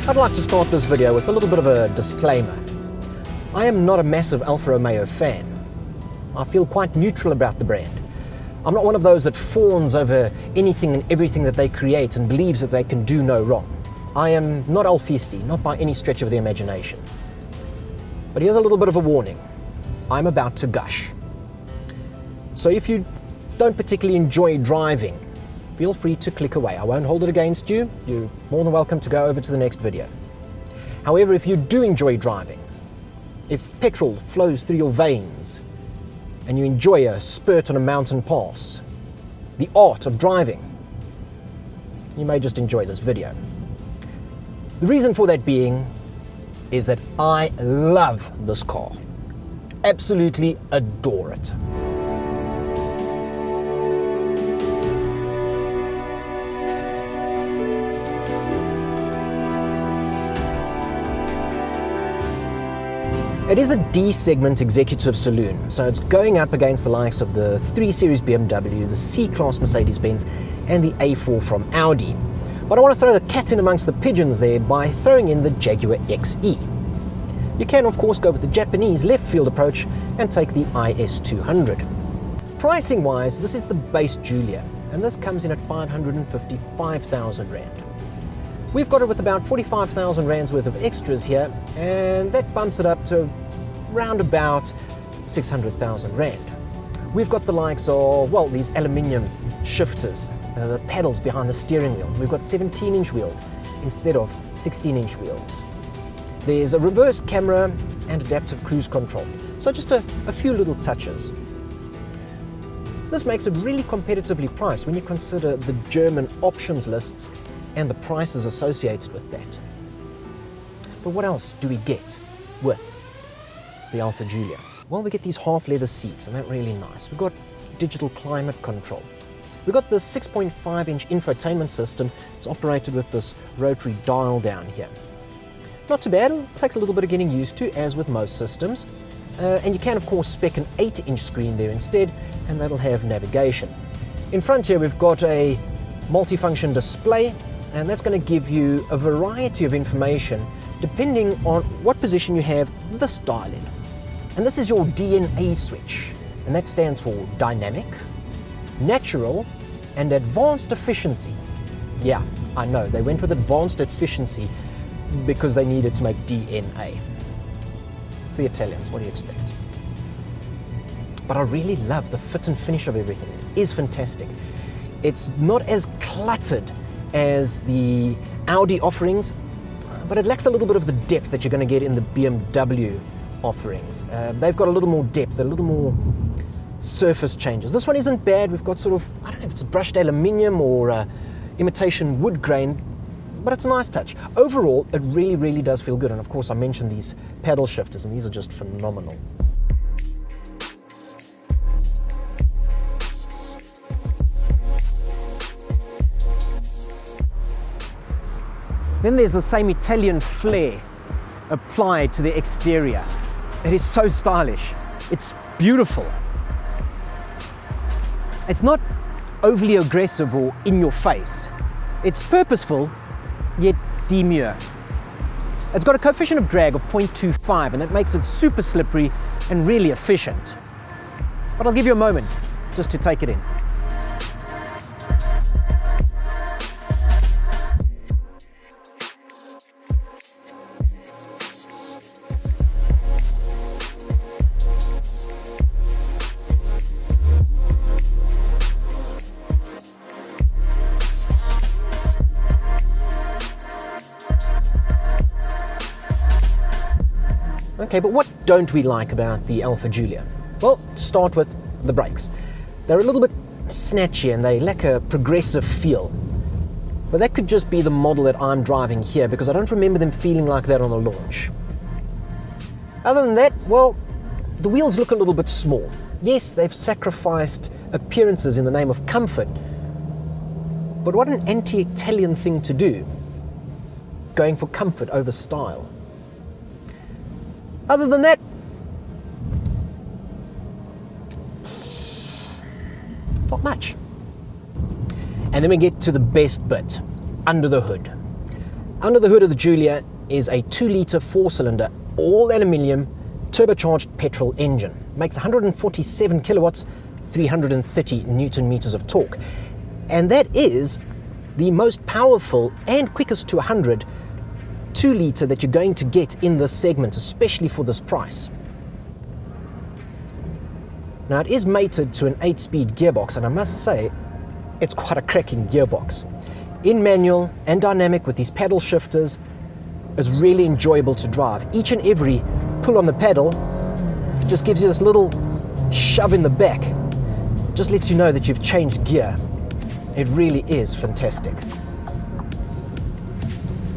I'd like to start this video with a little bit of a disclaimer. I am not a massive Alfa Romeo fan. I feel quite neutral about the brand. I'm not one of those that fawns over anything and everything that they create and believes that they can do no wrong. I am not Alfisti, not by any stretch of the imagination. But here's a little bit of a warning. I'm about to gush. So if you don't particularly enjoy driving, feel free to click away. I won't hold it against you. You're more than welcome to go over to the next video. However, if you do enjoy driving, if petrol flows through your veins, and you enjoy a spurt on a mountain pass, the art of driving, you may just enjoy this video. The reason for that being is that I love this car. Absolutely adore it. It is a D-segment executive saloon, so it's going up against the likes of the 3 Series BMW, the C-Class Mercedes-Benz, and the A4 from Audi. But I want to throw the cat in amongst the pigeons there by throwing in the Jaguar XE. You can, of course, go with the Japanese left-field approach and take the IS200. Pricing-wise, this is the base Giulia, and this comes in at 555,000 Rand. We've got it with about 45,000 Rands worth of extras here, and that bumps it up to round about 600,000 Rand. We've got the likes of, well, these aluminium shifters, the pedals behind the steering wheel. We've got 17-inch wheels instead of 16-inch wheels. There's a reverse camera and adaptive cruise control, so just a few little touches. This makes it really competitively priced when you consider the German options lists and the prices associated with that. But what else do we get with the Alfa Giulia? Well, we get these half leather seats, and they're really nice. We've got digital climate control. We've got this 6.5-inch infotainment system. It's operated with this rotary dial down here. Not too bad. It takes a little bit of getting used to, as with most systems. And you can, of course, spec an 8-inch screen there instead, and that'll have navigation. In front here, we've got a multifunction display, and that's going to give you a variety of information depending on what position you have this dial in. And this is your DNA switch, and that stands for dynamic, natural, and advanced efficiency. Yeah, I know, they went with advanced efficiency because they needed to make DNA. It's the Italians, what do you expect? But I really love the fit and finish of everything. It is fantastic. It's not as cluttered as the Audi offerings, but it lacks a little bit of the depth that you're going to get in the BMW offerings. They've got a little more depth, a little more surface changes. This one isn't bad. We've got sort of, I don't know if it's brushed aluminium or imitation wood grain, but it's a nice touch. Overall, it really, really does feel good. And of course, I mentioned these paddle shifters, and these are just phenomenal. Then there's the same Italian flair applied to the exterior. It is so stylish. It's beautiful. It's not overly aggressive or in your face. It's purposeful, yet demure. It's got a coefficient of drag of 0.25, and that makes it super slippery and really efficient. But I'll give you a moment just to take it in. Okay, but what don't we like about the Alfa Giulia? Well, to start with, the brakes. They're a little bit snatchy and they lack a progressive feel. But that could just be the model that I'm driving here, because I don't remember them feeling like that on the launch. Other than that, well, the wheels look a little bit small. Yes, they've sacrificed appearances in the name of comfort, but what an anti-Italian thing to do, going for comfort over style. Other than that, not much. And then we get to the best bit, under the hood. Under the hood of the Giulia is a 2-litre 4-cylinder, all aluminium, turbocharged petrol engine. Makes 147 kilowatts, 330 newton meters of torque. And that is the most powerful and quickest to 100 2-litre that you're going to get in this segment, especially for this price. Now, it is mated to an 8-speed gearbox, and I must say, it's quite a cracking gearbox. In manual and dynamic with these paddle shifters, it's really enjoyable to drive. Each and every pull on the pedal just gives you this little shove in the back. Just lets you know that you've changed gear. It really is fantastic.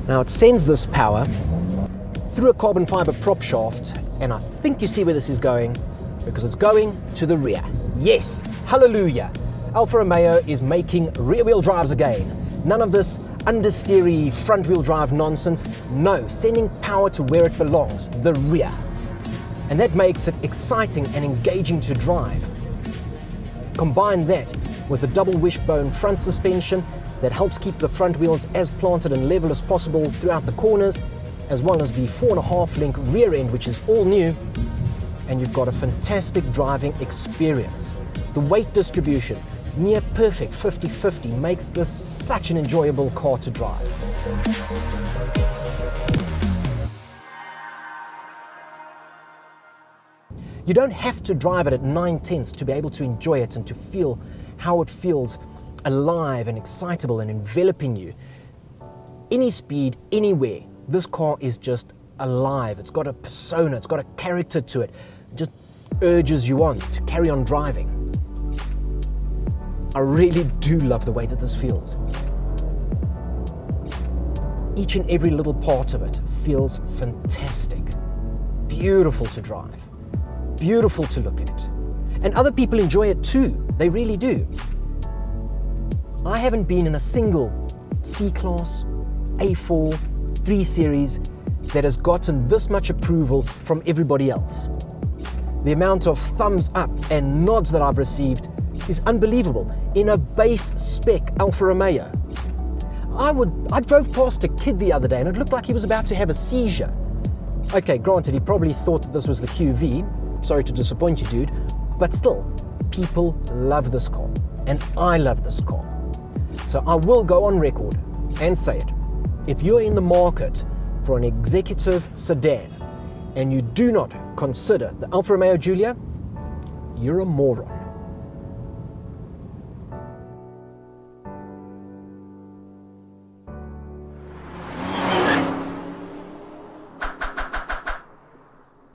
Now, it sends this power through a carbon fiber prop shaft, and I think you see where this is going, because it's going to the rear. Yes, hallelujah. Alfa Romeo is making rear-wheel drives again. None of this understeery front-wheel drive nonsense. No, sending power to where it belongs, the rear. And that makes it exciting and engaging to drive. Combine that with a double wishbone front suspension that helps keep the front wheels as planted and level as possible throughout the corners, as well as the 4.5-link rear end, which is all new, and you've got a fantastic driving experience. The weight distribution, near perfect 50-50, makes this such an enjoyable car to drive. You don't have to drive it at 9/10 to be able to enjoy it and to feel how it feels alive and excitable and enveloping you. Any speed, anywhere, this car is just alive. It's got a persona, it's got a character to it. It just urges you on to carry on driving. I really do love the way that this feels. Each and every little part of it feels fantastic. Beautiful to drive. Beautiful to look at. And other people enjoy it too. They really do. I haven't been in a single C-Class, A4, 3 Series that has gotten this much approval from everybody else. The amount of thumbs up and nods that I've received is unbelievable in a base spec Alfa Romeo. I drove past a kid the other day and it looked like he was about to have a seizure. Okay, granted, he probably thought that this was the QV. Sorry to disappoint you, dude, but still, people love this car, and I love this car. So I will go on record and say it. If you're in the market for an executive sedan and you do not consider the Alfa Romeo Giulia, you're a moron.